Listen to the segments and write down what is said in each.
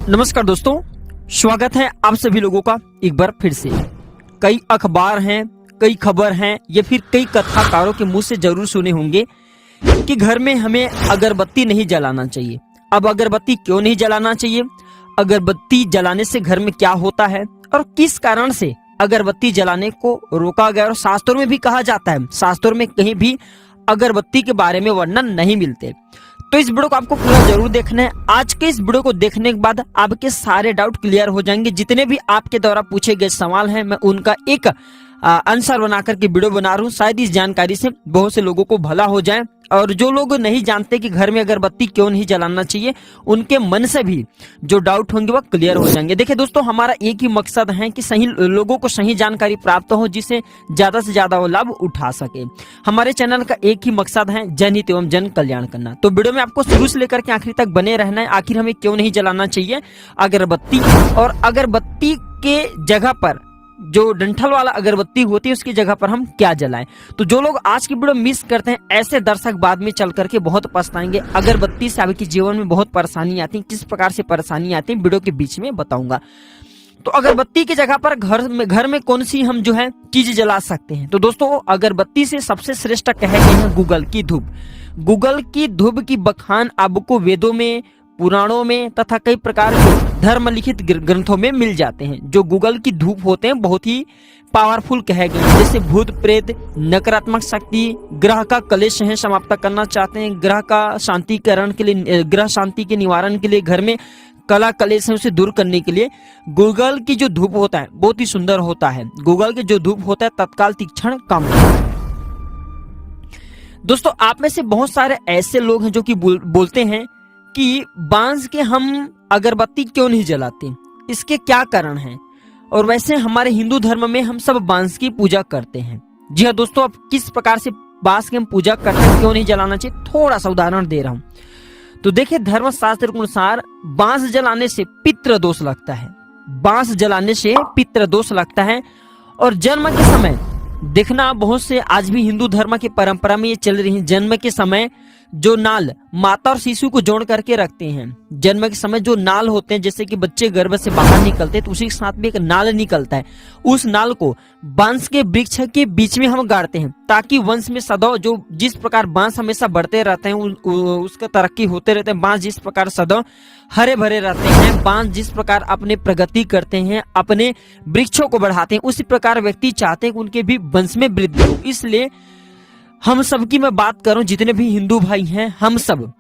नमस्कार दोस्तों, स्वागत है आप सभी लोगों का एक बार फिर से। कई अखबार हैं, कई खबर हैं या फिर कई कथाकारों के मुंह से जरूर सुने होंगे कि घर में हमें अगरबत्ती नहीं जलाना चाहिए। अब अगरबत्ती क्यों नहीं जलाना चाहिए, अगरबत्ती जलाने से घर में क्या होता है और किस कारण से अगरबत्ती जलाने को रोका गया, और शास्त्रों में भी कहा जाता है, शास्त्रों में कहीं भी अगरबत्ती के बारे में वर्णन नहीं मिलते। तो इस वीडियो को आपको पूरा जरूर देखना है। आज के इस वीडियो को देखने के बाद आपके सारे डाउट क्लियर हो जाएंगे। जितने भी आपके द्वारा पूछे गए सवाल हैं, मैं उनका एक आंसर बनाकर के वीडियो बना रहा हूँ। शायद इस जानकारी से बहुत से लोगों को भला हो जाए, और जो लोग नहीं जानते कि घर में अगरबत्ती क्यों नहीं जलाना चाहिए, उनके मन से भी जो डाउट होंगे वह क्लियर हो जाएंगे। देखिए दोस्तों, हमारा एक ही मकसद है कि सही लोगों को सही जानकारी प्राप्त हो, जिससे ज्यादा से ज्यादा वो लाभ उठा सके। हमारे चैनल का एक ही मकसद है, जनहित एवं जन कल्याण करना। तो वीडियो में आपको शुरू से लेकर के आखिर तक बने रहना है। आखिर हमें क्यों नहीं जलाना चाहिए अगरबत्ती, और अगरबत्ती के जगह पर जो डंठल वाला अगरबत्ती होती है उसकी जगह पर हम क्या जलाएं। तो जो लोग आज की वीडियो मिस करते हैं, ऐसे दर्शक बाद में चल करके बहुत पछताएंगे। अगरबत्ती से आपके जीवन में बहुत परेशानी आती है, किस प्रकार से परेशानी आती है वीडियो के बीच में बताऊंगा। तो अगरबत्ती की जगह पर घर में कौन सी हम जो है चीज जला सकते हैं। तो दोस्तों, अगरबत्ती से सबसे श्रेष्ठ कहे गए हैं गूगल की धूप। गूगल की धूप की बखान आपको वेदों में, पुराणों में तथा कई प्रकार के धर्म लिखित ग्रंथों में मिल जाते हैं। जो गूगल की धूप होते हैं बहुत ही पावरफुल कहे गए हैं। जैसे भूत प्रेत, नकारात्मक शक्ति, ग्रह का कलेश है समाप्त करना चाहते हैं, ग्रह का शांतिकरण के लिए, ग्रह शांति के निवारण के लिए, घर में कला कलेश है उसे दूर करने के लिए गूगल की जो धूप होता है बहुत ही सुंदर होता है। गूगल की जो धूप होता है तत्काल तीक्ष्ण काम होता है। दोस्तों, आप में से बहुत सारे ऐसे लोग हैं जो कि बोलते हैं कि बांस के हम अगरबत्ती क्यों नहीं जलाते, इसके क्या कारण हैं। और वैसे हमारे हिंदू धर्म में हम सब बांस की पूजा करते हैं। जी हाँ दोस्तों, अब किस प्रकार से बांस की हम पूजा करते हैं, क्यों नहीं जलाना चाहिए, थोड़ा सा उदाहरण दे रहा हूं। तो देखिए, धर्मशास्त्र के अनुसार बांस जलाने से पितृ दोष लगता है। बांस जलाने से पितृ दोष लगता है। और जन्म के समय देखना, बहुत से आज भी हिंदू धर्म की परंपरा में ये चल रही है, जन्म के समय जो नाल माता और शिशु को जोड़ करके रखते हैं। जन्म के समय जो नाल होते हैं, जैसे कि बच्चे गर्भ से बाहर निकलते हैं तो उसी के साथ में एक नाल निकलता है। उस नाल को बांस के वृक्ष के बीच में हम गाड़ते हैं, ताकि वंश में सदैव जो जिस प्रकार बांस हमेशा बढ़ते रहते हैं, उसका तरक्की होते रहते हैं। बांस जिस प्रकार सदैव हरे भरे रहते हैं, बांस जिस प्रकार अपने प्रगति करते हैं, अपने वृक्षों को बढ़ाते हैं, उसी प्रकार व्यक्ति चाहते हैं कि उनके भी वंश में वृद्धि हो। इसलिए हम सब की मैं बात करूं, जितने भी हिंदू भाई हैं, हम सब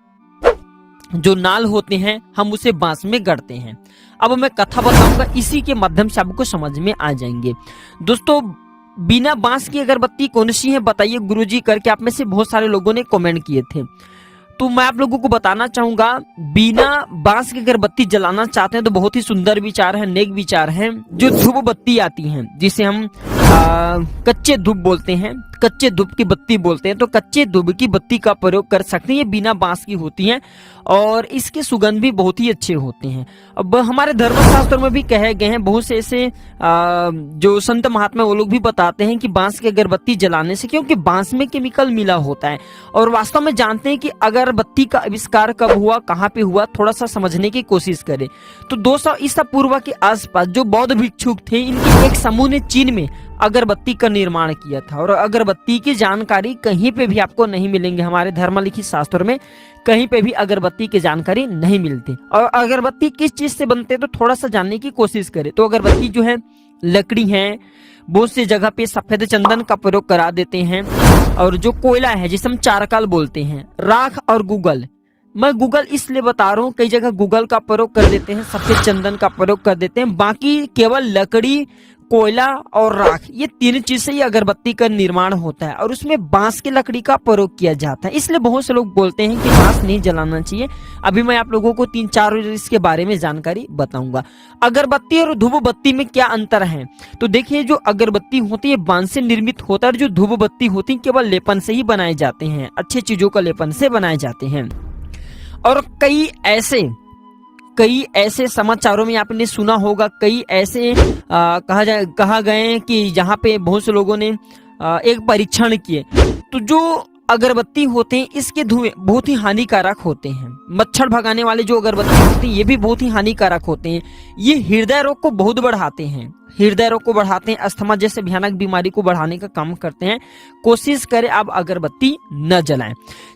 जो नाल होते हैं हम उसे बांस में गढ़ते हैं। अब मैं कथा बताऊंगा, इसी के माध्यम से आपको समझ में आ जाएंगे। दोस्तों, बिना बांस की अगरबत्ती कौन सी है बताइए गुरुजी करके आप में से बहुत सारे लोगों ने कमेंट किए थे। तो मैं आप लोगों को बताना चाहूंगा, बिना बांस की अगरबत्ती जलाना चाहते हैं तो बहुत ही सुंदर विचार है, नेक विचार है। जो धूप बत्ती आती हैं, जिसे हम कच्चे धूप बोलते हैं, कच्चे धूप की बत्ती बोलते हैं, तो कच्चे धूप की बत्ती का प्रयोग कर सकते हैं। ये बिना बांस की होती हैं और इसके सुगंध भी बहुत ही अच्छे होते हैं। अब हमारे धर्मशास्त्रों में भी कहे गए हैं, बहुत से ऐसे जो संत महात्मा वो लोग भी बताते हैं कि बांस की अगरबत्ती जलाने से, क्योंकि बांस में केमिकल मिला होता है। और वास्तव में जानते हैं कि अगरबत्ती का आविष्कार कब हुआ, कहाँ पे हुआ, थोड़ा सा समझने की कोशिश करें। तो 200 ईसा पूर्व के आसपास जो बौद्ध भिक्षुक थे, इनके एक समूह ने चीन में अगरबत्ती का निर्माण किया था। और अगरबत्ती की जानकारी कहीं पे भी आपको नहीं मिलेंगे, हमारे धर्म लिखित शास्त्रों में कहीं पे भी अगरबत्ती की जानकारी नहीं मिलती। और अगरबत्ती किस चीज से बनते हैं तो थोड़ा सा जानने की कोशिश करें। तो अगरबत्ती जो है लकड़ी है, बहुत सी जगह पे सफेद चंदन का प्रयोग करा देते हैं, और जो कोयला है जिसे हम चारकाल बोलते हैं, राख और गूगल। मैं गूगल इसलिए बता रहा हूँ, कई जगह गूगल का प्रयोग कर देते हैं, सफेद चंदन का प्रयोग कर देते हैं, बाकी केवल लकड़ी, कोयला और राख, ये तीन चीज से ही अगरबत्ती का निर्माण होता है। और उसमें बांस की लकड़ी का प्रयोग किया जाता है। इसलिए बहुत से लोग बोलते हैं कि बांस नहीं जलाना चाहिए। अभी मैं आप लोगों को 3-4 इसके बारे में जानकारी बताऊंगा। अगरबत्ती और धूप बत्ती में क्या अंतर है, तो देखिए, जो अगरबत्ती होती है बांस से निर्मित होता है, और जो धूप बत्ती होती है केवल लेपन से ही बनाए जाते हैं, अच्छे चीजों का लेपन से बनाए जाते हैं। और कई ऐसे समाचारों में आपने सुना होगा, कई ऐसे कहा गए कि जहाँ पे बहुत से लोगों ने एक परीक्षण किए। तो जो अगरबत्ती होते हैं इसके धुएं बहुत ही हानिकारक होते हैं। मच्छर भगाने वाले जो अगरबत्ती होती हैं ये भी बहुत ही हानिकारक होते हैं। ये हृदय रोग को बहुत बढ़ाते हैं, हृदय रोग को बढ़ाते हैं, अस्थमा जैसे भयानक बीमारी को बढ़ाने का काम करते हैं। कोशिश करें आप अगरबत्ती न जलाएं।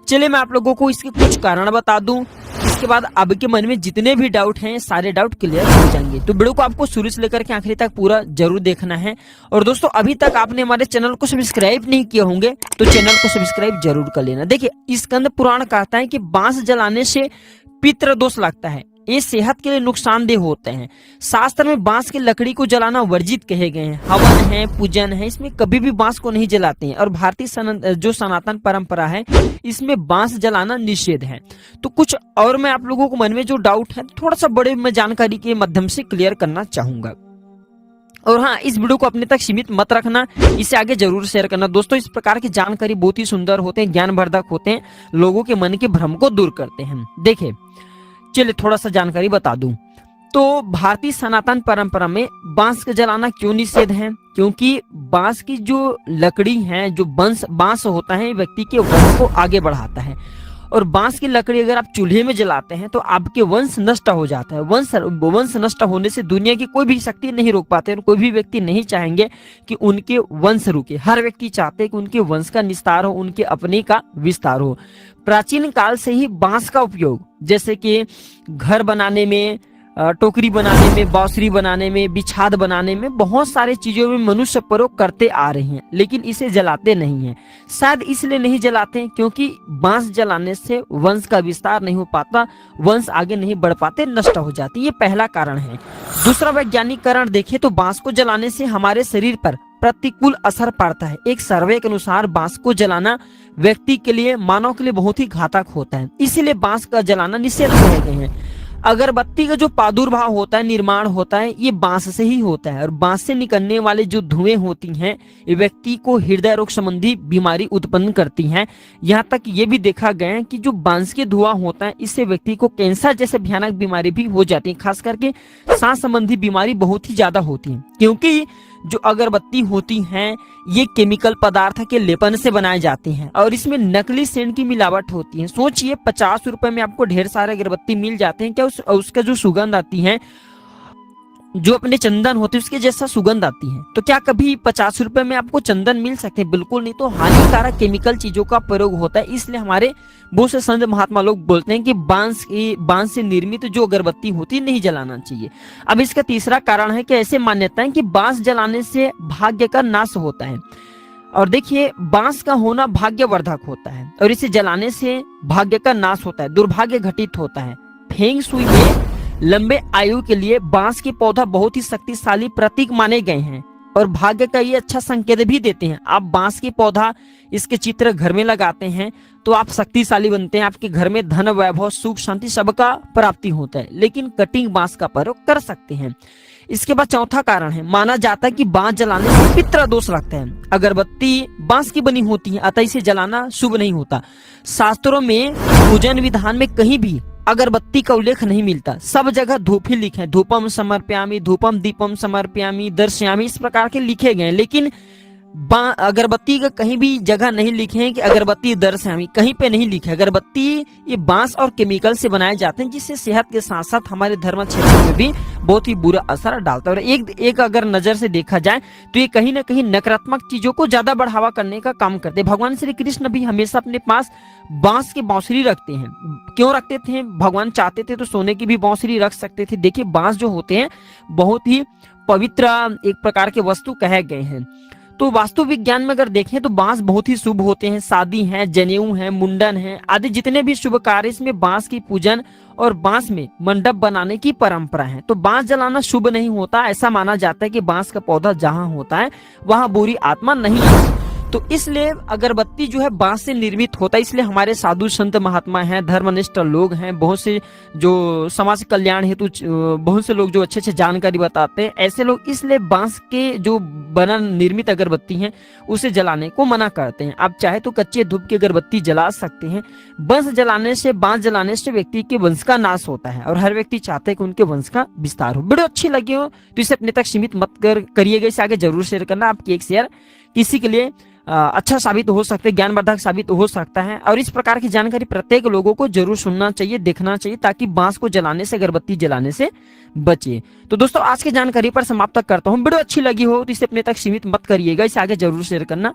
चलिए मैं आप लोगों को इसके कुछ कारण बता दूं, इसके बाद आपके मन में जितने भी डाउट हैं सारे डाउट क्लियर हो जाएंगे। तो वीडियो को आपको शुरू से लेकर के आखिरी तक पूरा जरूर देखना है। और दोस्तों अभी तक आपने हमारे चैनल को सब्सक्राइब नहीं किए होंगे तो चैनल को सब्सक्राइब जरूर कर लेना। देखिए स्कंद पुराण कहता है कि बांस जलाने से पितृ दोष लगता है, ये सेहत के लिए नुकसानदेह होते हैं। शास्त्र में बांस की लकड़ी को जलाना वर्जित कहे गए हैं। हवन है, पूजन है, इसमें कभी भी बांस को नहीं जलाते हैं। और भारतीय जो सनातन परंपरा है इसमें बांस जलाना निषेध है। तो कुछ और मैं आप लोगों को मन में जो डाउट है थोड़ा सा बड़े मैं जानकारी के माध्यम से क्लियर करना चाहूंगा। और हाँ, इस वीडियो को अपने तक सीमित मत रखना, इसे आगे जरूर शेयर करना। दोस्तों इस प्रकार की जानकारी बहुत ही सुंदर होते हैं, ज्ञानवर्धक होते हैं, लोगों के मन के भ्रम को दूर करते हैं। देखिए चलिए थोड़ा सा जानकारी बता दूं। तो भारतीय सनातन परंपरा में बांस का जलाना क्यों निषेध है? क्योंकि बांस की जो लकड़ी है, जो बांस होता है व्यक्ति के वंश को आगे बढ़ाता है। और बांस की लकड़ी अगर आप चूल्हे में जलाते हैं तो आपके वंश नष्ट हो जाता है। वंश नष्ट होने से दुनिया की कोई भी शक्ति नहीं रोक पाते और कोई भी व्यक्ति नहीं चाहेंगे कि उनके वंश रुके। हर व्यक्ति चाहते हैं कि उनके वंश का निस्तार हो, उनके अपने का विस्तार हो। प्राचीन काल से ही बांस का उपयोग जैसे कि घर बनाने में, टोकरी बनाने में, बांसुरी बनाने में, बिछाद बनाने में, बहुत सारे चीजों में मनुष्य प्रयोग करते आ रहे हैं, लेकिन इसे जलाते नहीं हैं। शायद इसलिए नहीं जलाते क्योंकि बांस जलाने से वंश का विस्तार नहीं हो पाता, वंश आगे नहीं बढ़ पाते, नष्ट हो जाती। ये पहला कारण है। दूसरा वैज्ञानिक कारण देखें तो बांस को जलाने से हमारे शरीर पर प्रतिकूल असर पड़ता है। एक सर्वे के अनुसार बांस को जलाना व्यक्ति के लिए, मानव के लिए बहुत ही घातक होता है, इसीलिए बांस का जलाना निषेध किए गए हैं। अगरबत्ती का जो प्रादुर्भाव होता है, निर्माण होता है, ये बांस से ही होता है। और बांस से निकलने वाले जो धुएं होती हैं ये व्यक्ति को हृदय रोग संबंधी बीमारी उत्पन्न करती हैं। यहाँ तक ये भी देखा गया है कि जो बांस के धुआं होता है इससे व्यक्ति को कैंसर जैसे भयानक बीमारी भी हो जाती है। खास करके सांस संबंधी बीमारी बहुत ही ज्यादा होती है, क्योंकि जो अगरबत्ती होती हैं ये केमिकल पदार्थ के लेपन से बनाए जाते हैं और इसमें नकली सेंट की मिलावट होती है। सोचिए 50 रुपए में आपको ढेर सारे अगरबत्ती मिल जाते हैं, क्या उसका जो सुगंध आती है, जो अपने चंदन होते हैं उसके जैसा सुगंध आती है। तो क्या कभी 50 रुपए में आपको चंदन मिल सकते हैं? बिल्कुल नहीं। तो हानिकारक केमिकल चीजों का प्रयोग होता है, इसलिए हमारे बहुत से संत महात्मा लोग बोलते हैं कि बांस से निर्मित जो अगरबत्ती होती है नहीं जलाना चाहिए। अब इसका तीसरा कारण है कि ऐसे मान्यता है कि बांस जलाने से भाग्य का नाश होता है। और देखिए बांस का होना भाग्यवर्धक होता है और इसे जलाने से भाग्य का नाश होता है, दुर्भाग्य घटित होता है। फेंग शुई में लंबे आयु के लिए बांस के पौधा बहुत ही शक्तिशाली प्रतीक माने गए हैं और भाग्य का ये अच्छा संकेत भी देते हैं। आप बांस के पौधा, इसके चित्र घर में लगाते हैं तो आप शक्तिशाली बनते हैं, आपके घर में धन, वैभव, सुख, शांति सबका प्राप्ति होता है। लेकिन कटिंग बांस का प्रयोग कर सकते हैं। इसके बाद चौथा कारण है, माना जाता है कि बांस जलाने से पितृ दोष लगता है। अगरबत्ती बांस की बनी होती है अतः इसे जलाना शुभ नहीं होता। शास्त्रों में पूजन विधान में कहीं भी अगरबत्ती का उल्लेख नहीं मिलता, सब जगह धूप ही लिखे हैं। धूपम समर्पयामि, धूपम दीपम समर्पयामि, दर्शयामि, इस प्रकार के लिखे गए, लेकिन अगरबत्ती का कहीं भी जगह नहीं लिखे हैं कि अगरबत्ती दर्शयामि, कहीं पे नहीं लिखे। अगरबत्ती ये बांस और केमिकल से बनाए जाते हैं जिससे सेहत के साथ साथ हमारे धर्म क्षेत्र में भी बहुत ही बुरा असर डालता है। और एक अगर नजर से देखा जाए तो ये कहीं ना कहीं नकारात्मक चीजों को ज्यादा बढ़ावा करने का काम करते हैं। भगवान श्री कृष्ण भी हमेशा अपने पास बांस की बांसुरी रखते हैं। क्यों रखते थे? भगवान चाहते थे तो सोने की भी बांसुरी रख सकते थे। देखिए बांस जो होते हैं बहुत ही पवित्र एक प्रकार के वस्तु कहे गए हैं। तो वास्तु विज्ञान में अगर देखें तो बांस बहुत ही शुभ होते हैं। शादी है, जनेऊ है, मुंडन है आदि जितने भी शुभ कार्य इसमें बांस की पूजन और बांस में मंडप बनाने की परंपरा है। तो बांस जलाना शुभ नहीं होता। ऐसा माना जाता है कि बांस का पौधा जहां होता है वहां बुरी आत्मा नहीं है। तो इसलिए अगरबत्ती जो है बांस से निर्मित होता है। इसलिए हमारे साधु संत महात्मा हैं, धर्मनिष्ठ लोग हैं, बहुत से जो समाज कल्याण हेतु बहुत से लोग जो अच्छे अच्छे जानकारी बताते हैं, ऐसे लोग इसलिए बांस के जो बना निर्मित अगरबत्ती हैं उसे जलाने को मना करते हैं। आप चाहे तो कच्चे धूप की अगरबत्ती जला सकते हैं। बांस जलाने से व्यक्ति के वंश का नाश होता है और हर व्यक्ति चाहते हैं कि उनके वंश का विस्तार हो। वीडियो अच्छी लगी हो तो इसे अपने तक सीमित मत करिएगा, इसे आगे जरूर शेयर करना। आपकी एक शेयर किसी के लिए अच्छा साबित हो सकता है, ज्ञानवर्धक साबित हो सकता है। और इस प्रकार की जानकारी प्रत्येक लोगों को जरूर सुनना चाहिए, देखना चाहिए, ताकि बांस को जलाने से, अगरबत्ती जलाने से बचे। तो दोस्तों आज की जानकारी पर समाप्त करता हूँ। वीडियो अच्छी लगी हो तो इसे अपने तक सीमित मत करिएगा, इसे आगे जरूर शेयर करना।